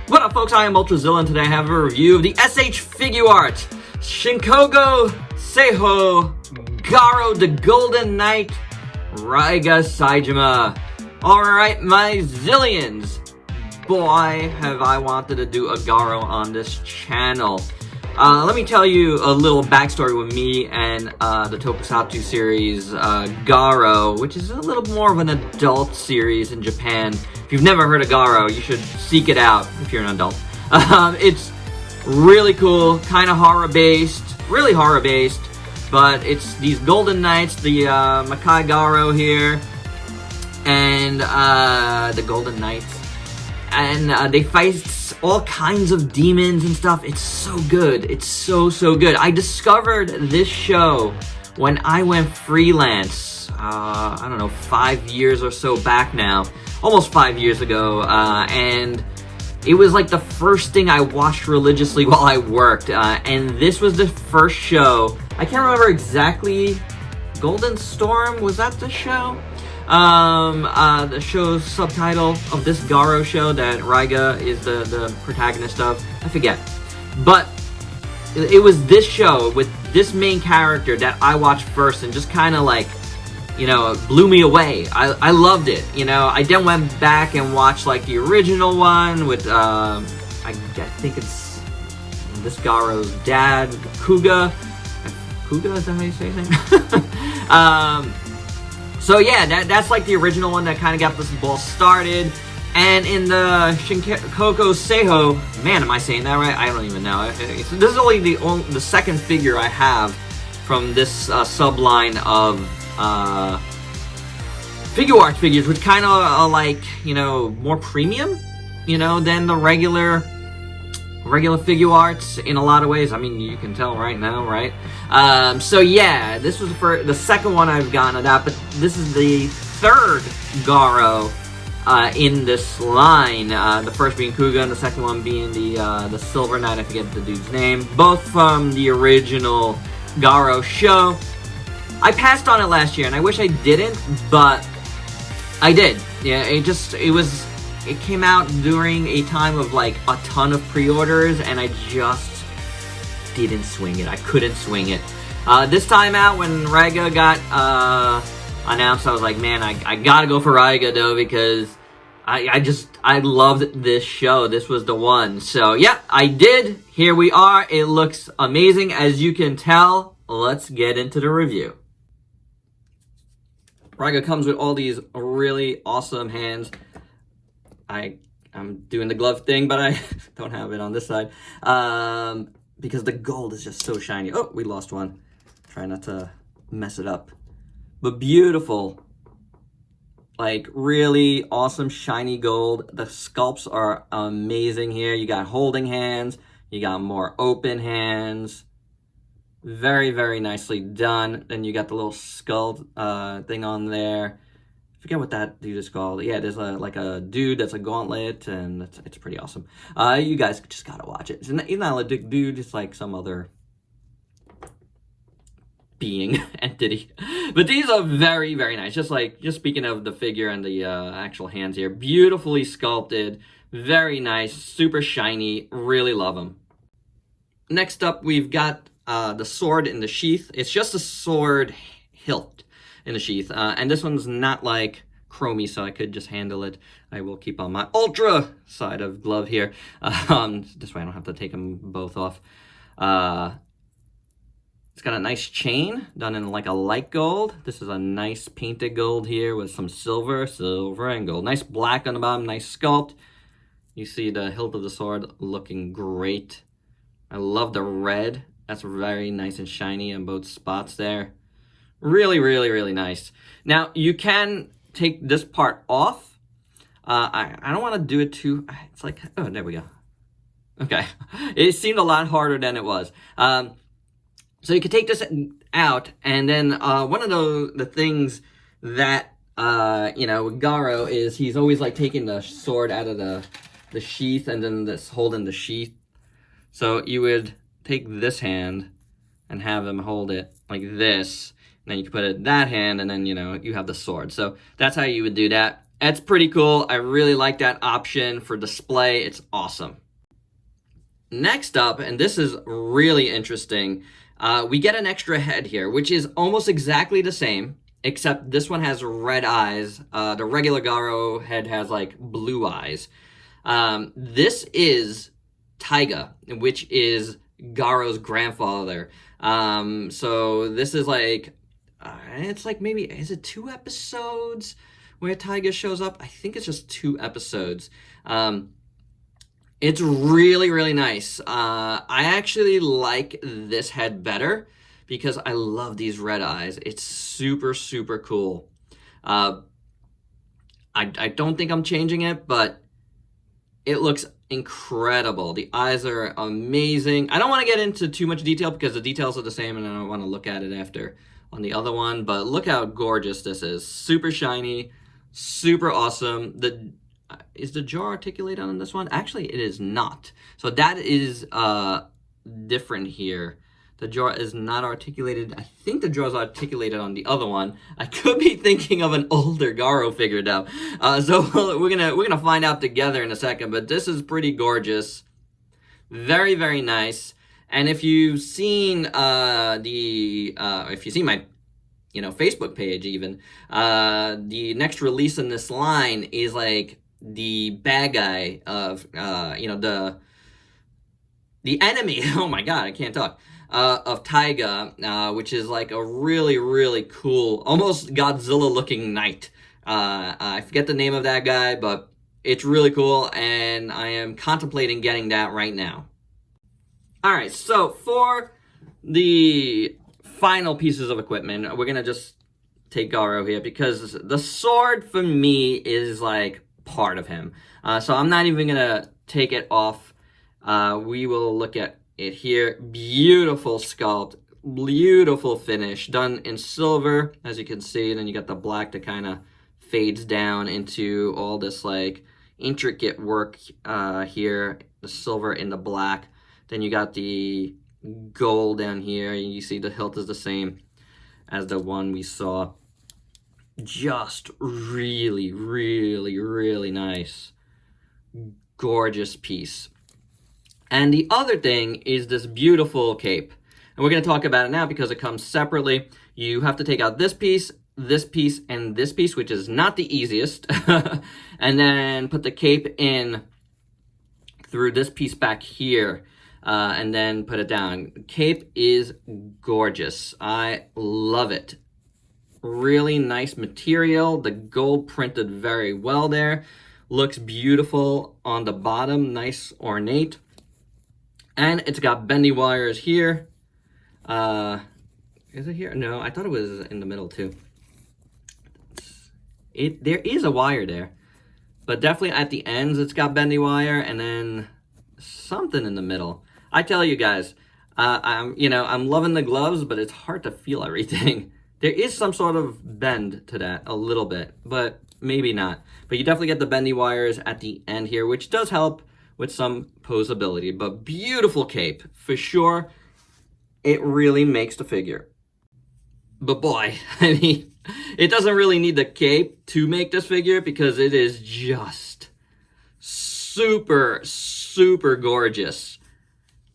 What up, folks? I am Ultrazilla, and today I have a review of the SH Figuarts Shinkocchou Seihou Garo, the Golden Knight Raiga Saejima. Alright, my zillions. Boy, have I wanted to do a Garo on this channel. Let me tell you a little backstory with me and the Tokusatsu series Garo, which is a little more of an adult series in Japan. If you've never heard of Garo, you should seek it out if you're an adult. It's really cool, kind of horror-based, really horror-based, but it's these Golden Knights, the Makai Garo here, and the Golden Knights, and they fight all kinds of demons and stuff. It's so good. It's so good. I discovered this show when I went freelance, I don't know, 5 years or so back now. Almost 5 years ago, and it was like the first thing I watched religiously while I worked, and this was the first show. I can't remember exactly. Golden Storm, was that the show? The show's subtitle of this Garo show that Raiga is the protagonist of. I forget. But it was this show with this main character that I watched first and just kind of like, you know, blew me away. I loved it. You know, I then went back and watched like the original one with I think it's this Garo's dad, Kuga. Kuga, is that how you say his name? So yeah, that's like the original one that kind of got this ball started. And in the Shinkocchou Seihou, man, am I saying that right? I don't even know. This is only the second figure I have from this subline of Figuarts figures, which kind of are like, you know, more premium, you know, than the regular Figuarts in a lot of ways. I mean, you can tell right now, right? So yeah, this was the second one I've gotten of that, but this is the third Garo in this line. The first being Kuga, and the second one being the Silver Knight. I forget the dude's name. Both from the original Garo show. I passed on it last year, and I wish I didn't, but I did. Yeah, it came out during a time of like a ton of pre-orders, and I just didn't swing it. I couldn't swing it. This time out, when Raiga got announced, I was like, man, I gotta go for Raiga though, because I loved this show. This was the one. So yeah, I did. Here we are. It looks amazing, as you can tell. Let's get into the review. Raiga comes with all these really awesome hands. I'm doing the glove thing, but I don't have it on this side because the gold is just so shiny. Oh, we lost one. Try not to mess it up. But beautiful. Like, really awesome shiny gold. The sculpts are amazing here. You got holding hands. You got more open hands. Very nicely done. Then you got the little skull thing on there. I forget what that dude is called. Yeah, there's like a dude that's a gauntlet, and it's pretty awesome. You guys just gotta watch it. He's not a dude, it's like some other being, entity. But these are very nice. Just speaking of the figure and the actual hands here. Beautifully sculpted. Very nice. Super shiny. Really love them. Next up, we've got the sword in the sheath. It's just a sword hilt in the sheath, and this one's not like chromey, so I could just handle it. I will keep on my ultra side of glove here. This way I don't have to take them both off. It's got a nice chain done in like a light gold. This is a nice painted gold here with some silver and gold. Nice black on the bottom, nice sculpt. You see the hilt of the sword looking great. I love the red. That's very nice and shiny on both spots there. Really nice. Now, you can take this part off. I don't want to do it too... It's like... Oh, there we go. Okay. It seemed a lot harder than it was. So you can take this out, and then one of the things that, you know, with Garo is he's always, like, taking the sword out of the sheath and then this holding the sheath. So you would take this hand and have him hold it like this. And then you can put it in that hand, and then, you know, you have the sword. So that's how you would do that. It's pretty cool. I really like that option for display. It's awesome. Next up, and this is really interesting, we get an extra head here, which is almost exactly the same, except this one has red eyes. The regular Garo head has like blue eyes. This is Taiga, which is Garo's grandfather. So this is like, it's like maybe, is it 2 episodes where Taiga shows up? I think it's just 2 episodes. It's really, really nice. I actually like this head better because I love these red eyes. It's super, super cool. I don't think I'm changing it, but it looks incredible. The eyes are amazing. I don't want to get into too much detail because the details are the same and I don't want to look at it after on the other one, but look how gorgeous this is. Super shiny, super awesome. Is the jaw articulated on this one? Actually, it is not. So that is different here. The jaw is not articulated. I think the jaw is articulated on the other one. I could be thinking of an older Garo figure though. So we're gonna find out together in a second. But this is pretty gorgeous. Very, very nice. And if you've seen if you see my Facebook page even, the next release in this line is like the bad guy of the enemy. Oh my god, I can't talk. Of Taiga, which is like a really, really cool, almost Godzilla-looking knight. I forget the name of that guy, but it's really cool, and I am contemplating getting that right now. All right, so for the final pieces of equipment, we're gonna just take Garo here because the sword for me is like part of him. So I'm not even gonna take it off. We will look at it here. Beautiful sculpt, beautiful finish, done in silver, as you can see. Then you got the black that kind of fades down into all this like intricate work here, the silver and the black. Then you got the gold down here. You see the hilt is the same as the one we saw. Just really, really, really nice. Gorgeous piece. And the other thing is this beautiful cape. And we're going to talk about it now because it comes separately. You have to take out this piece, and this piece, which is not the easiest. And then put the cape in through this piece back here. And then put it down. Cape is gorgeous. I love it. Really nice material. The gold printed very well there. Looks beautiful on the bottom. Nice ornate. And it's got bendy wires here. Is it here? No, I thought it was in the middle too. There is a wire there. But definitely at the ends it's got bendy wire and then something in the middle. I tell you guys, I'm loving the gloves, but it's hard to feel everything. There is some sort of bend to that, a little bit, but maybe not. But you definitely get the bendy wires at the end here, which does help with some posability. But beautiful cape, for sure. It really makes the figure. But boy, I mean, it doesn't really need the cape to make this figure because it is just super, super gorgeous.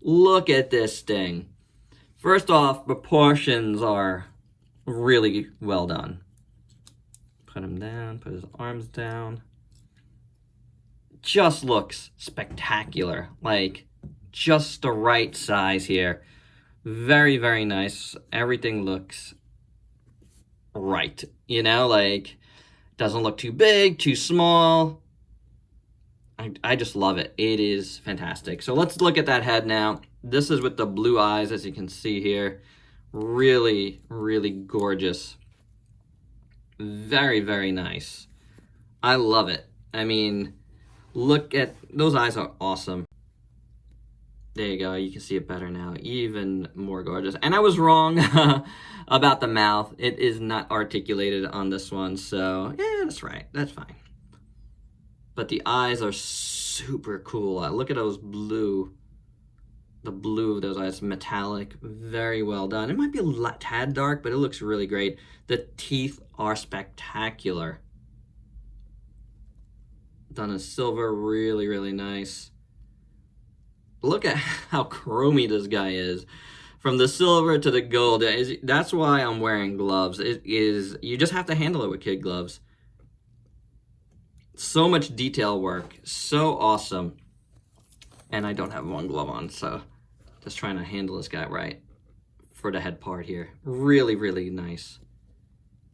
Look at this thing. First off, proportions are really well done. Put him down, put his arms down. Just looks spectacular. Like, just the right size here. Very, very nice. Everything looks right. Like, doesn't look too big, too small. I just love it. It is fantastic. So let's look at that head now. This is with the blue eyes, as you can see here. Really, really gorgeous. Very, very nice. I love it. I mean, look at those eyes are awesome. There you go. You can see it better now. Even more gorgeous. And I was wrong about the mouth. It is not articulated on this one. So, yeah, that's right. That's fine. But the eyes are super cool. Look at those blue. The blue of those eyes, metallic, very well done. It might be a tad dark, but it looks really great. The teeth are spectacular. done in silver, really, really nice. Look at how chromy this guy is. From the silver to the gold. That's why I'm wearing gloves. You just have to handle it with kid gloves. So much detail work. So awesome. And I don't have one glove on, so just trying to handle this guy right for the head part here. Really, really nice.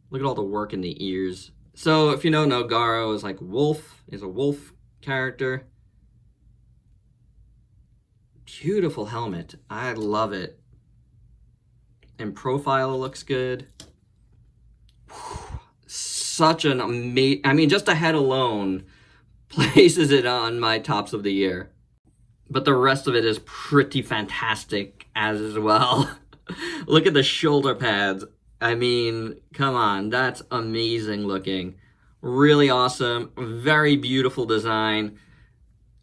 Look at all the work in the ears. So if you don't know, Garo is like wolf. He's a wolf character. Beautiful helmet. I love it. In profile, it looks good. Such an amazing... I mean, just the head alone places it on my tops of the year. But the rest of it is pretty fantastic as well. Look at the shoulder pads. I mean, come on. That's amazing looking. Really awesome. Very beautiful design.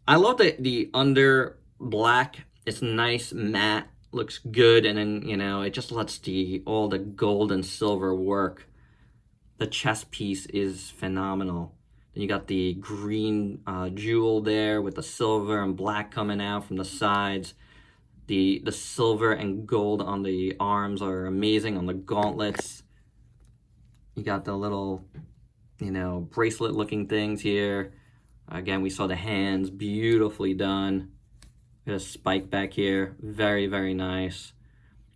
I love the under black. It's nice, matte. Looks good. And then, you know, it just lets all the gold and silver work. The chest piece is phenomenal. Then you got the green jewel there with the silver and black coming out from the sides. The silver and gold on the arms are amazing on the gauntlets. You got the little, you know, bracelet looking things here. Again, we saw the hands, beautifully done. Got a spike back here, very, very nice.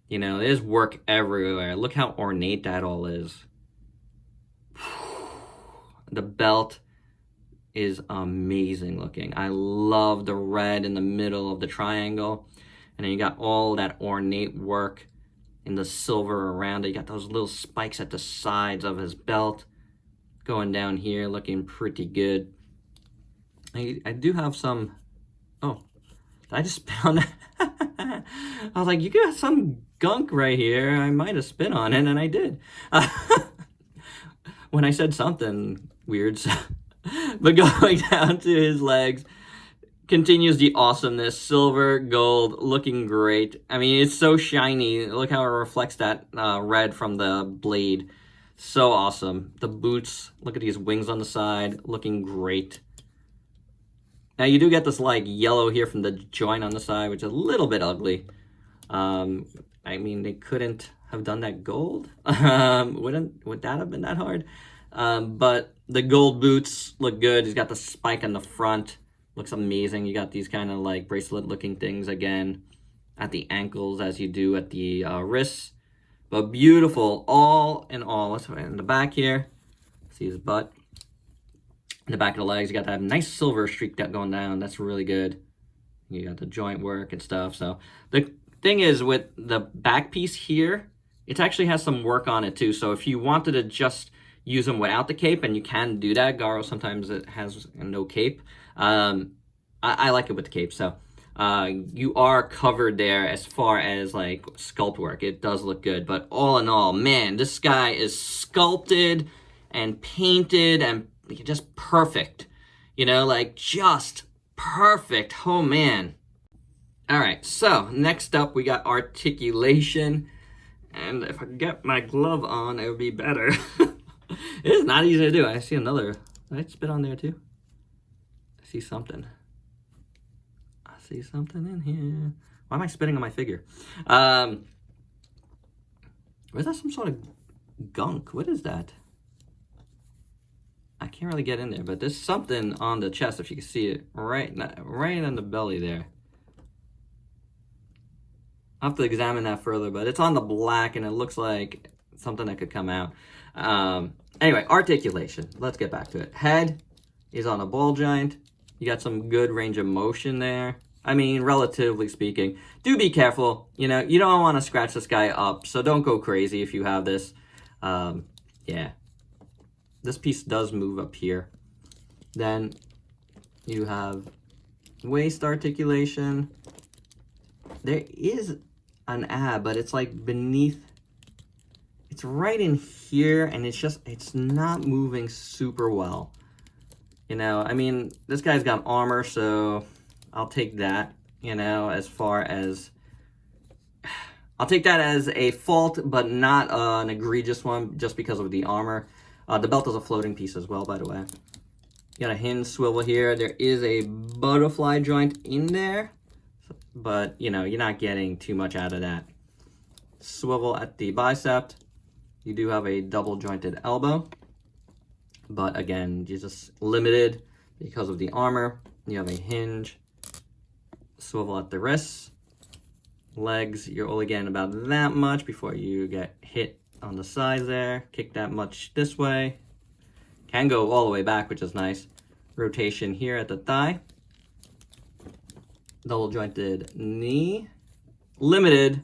You know, there's work everywhere. Look how ornate that all is. The belt is amazing looking. I love the red in the middle of the triangle. And then you got all that ornate work in the silver around it. You got those little spikes at the sides of his belt. Going down here, looking pretty good. I do have some... Oh, did I just spit on that? I was like, you got some gunk right here. I might have spit on it, and I did. When I said something weird. But going down to his legs, continues the awesomeness. Silver, gold, looking great. I mean, it's so shiny. Look how it reflects that red from the blade. So awesome. The boots, look at these wings on the side, looking great. Now you do get this like yellow here from the joint on the side, which is a little bit ugly. I mean, they couldn't have done that gold. Would that have been that hard? But the gold boots look good. He's got the spike on the front. Looks amazing. You got these kind of like bracelet looking things again at the ankles as you do at the wrists. But beautiful, all in all. Let's in the back here. See his butt. In the back of the legs, you got that nice silver streak going down. That's really good. You got the joint work and stuff. So the thing is with the back piece here, it actually has some work on it too. So if you wanted to just use them without the cape, and you can do that. Garo sometimes it has no cape. I like it with the cape. So you are covered there as far as like sculpt work. It does look good. But all in all, man, this guy is sculpted and painted and just perfect. You know, like just perfect. Oh, man. All right, so next up we got articulation. And if I could get my glove on, it would be better. It is not easy to do. I see another. Did I spit on there too? I see something. I see something in here. Why am I spitting on my figure? Or is that some sort of gunk? What is that? I can't really get in there, but there's something on the chest, if you can see it, right on the belly there. I'll have to examine that further, but it's on the black, and it looks like something that could come out. Anyway, articulation. Let's get back to it. Head is on a ball joint. You got some good range of motion there. I mean, relatively speaking. Do be careful. You know, you don't want to scratch this guy up, so don't go crazy if you have this. Yeah. This piece does move up here. Then you have waist articulation. There is an ab, but it's like beneath. It's right in here, and it's not moving super well. You know, I mean, this guy's got armor, so I'll take that, you know, as far as... I'll take that as a fault, but not an egregious one, just because of the armor. The belt is a floating piece as well, by the way. You got a hinge swivel here. There is a butterfly joint in there, but you know, you're not getting too much out of that. Swivel at the bicep. You do have a double jointed elbow, but again, you're just limited because of the armor. You have a hinge swivel at the wrists. Legs, you're only getting about that much before you get hit on the sides there. Kick that much this way. Can go all the way back, which is nice. Rotation here at the thigh. Double jointed knee. Limited.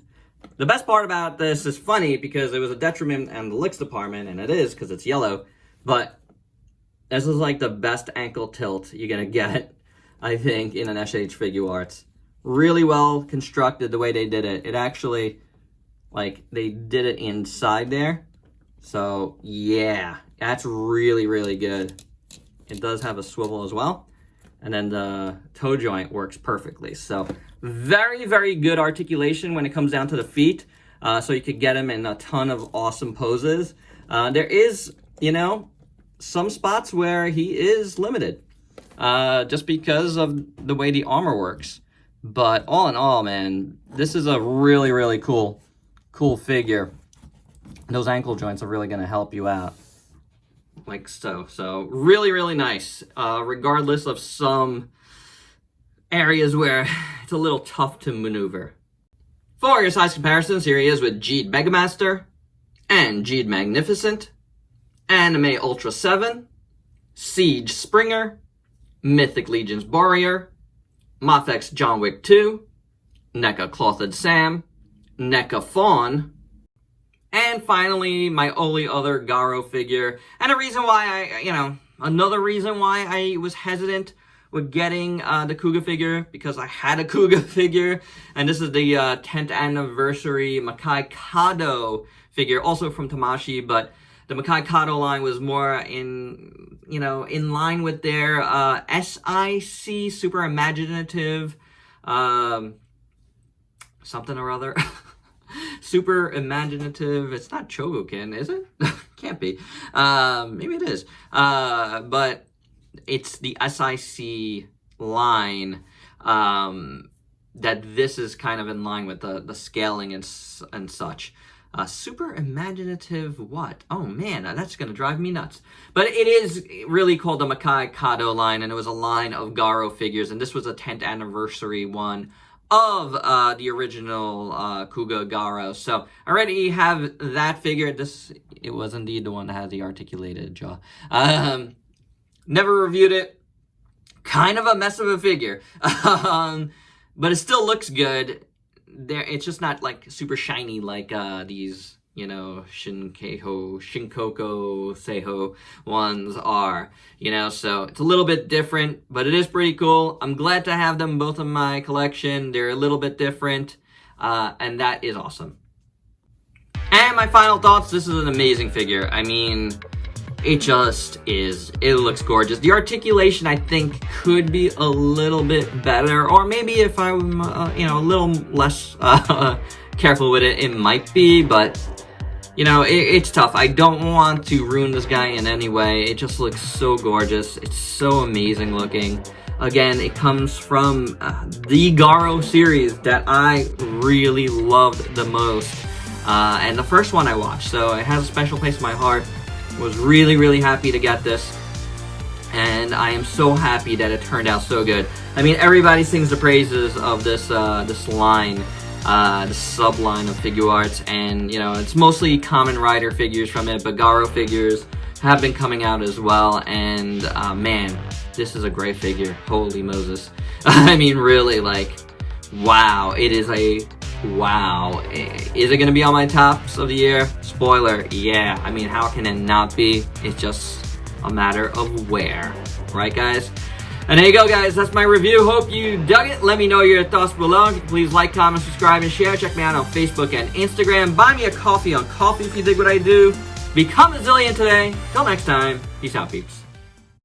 The best part about this is funny because it was a detriment in the licks department, and it is because it's yellow, but this is like the best ankle tilt you're gonna get, I think, in an SH Figuarts. Really well constructed the way they did it. It actually, like, they did it inside there. So, yeah, that's really, really good. It does have a swivel as well. And then the toe joint works perfectly. So, very, very good articulation when it comes down to the feet. So you could get them in a ton of awesome poses. There is, you know, some spots where he is limited. Just because of the way the armor works. But all in all, man, this is a really, really cool figure. Those ankle joints are really going to help you out. Like so. So, really, really nice. Regardless of some areas where it's a little tough to maneuver. For your size comparisons, here he is with Jeed Megamaster, and Jeed Magnificent, Anime Ultra 7, Siege Springer, Mythic Legion's Warrior, Mothx John Wick 2, NECA Clothed Sam, NECA Fawn, and finally, my only other Garo figure. And another reason why I was hesitant with getting the Kuga figure, because I had a Kuga figure, and this is the 10th anniversary Makai Kado figure, also from Tamashi, but the Makai Kado line was more in line with their SIC, super imaginative, something or other. Super imaginative. It's not Chogokin, is it? Can't be. Maybe it is. But it's the SIC line that this is kind of in line with the scaling and such. Super imaginative what? Oh man, that's going to drive me nuts. But it is really called the Makai Kado line, and it was a line of Garo figures, and this was a 10th anniversary one of the original Kuga Garo. So I already have that figure. It was indeed the one that has the articulated jaw. Never reviewed it. Kind of a mess of a figure. But it still looks good. It's just not like super shiny like these, Shinkocchou Seihou ones are, so it's a little bit different, but it is pretty cool. I'm glad to have them both in my collection. They're a little bit different, and that is awesome. And my final thoughts, this is an amazing figure. I mean, it just is. It looks gorgeous. The articulation, I think, could be a little bit better, or maybe if I'm, a little less careful with it, it might be, but it's tough. I don't want to ruin this guy in any way. It just looks so gorgeous. It's so amazing looking. Again, it comes from the Garo series that I really loved the most. And the first one I watched, so it has a special place in my heart. Was really, really happy to get this. And I am so happy that it turned out so good. I mean, everybody sings the praises of this this line. The sub-line of Figuarts, and it's mostly Kamen Rider figures from it, but Garo figures have been coming out as well, and man, this is a great figure. Holy Moses. I mean, really, like, wow. It is a wow. Is it gonna be on my tops of the year? Spoiler, yeah. I mean, how can it not be? It's just a matter of where, right, guys? And there you go, guys. That's my review. Hope you dug it. Let me know your thoughts below. Please like, comment, subscribe, and share. Check me out on Facebook and Instagram. Buy me a coffee on Coffee if you dig what I do. Become a zillion today. Till next time. Peace out, peeps.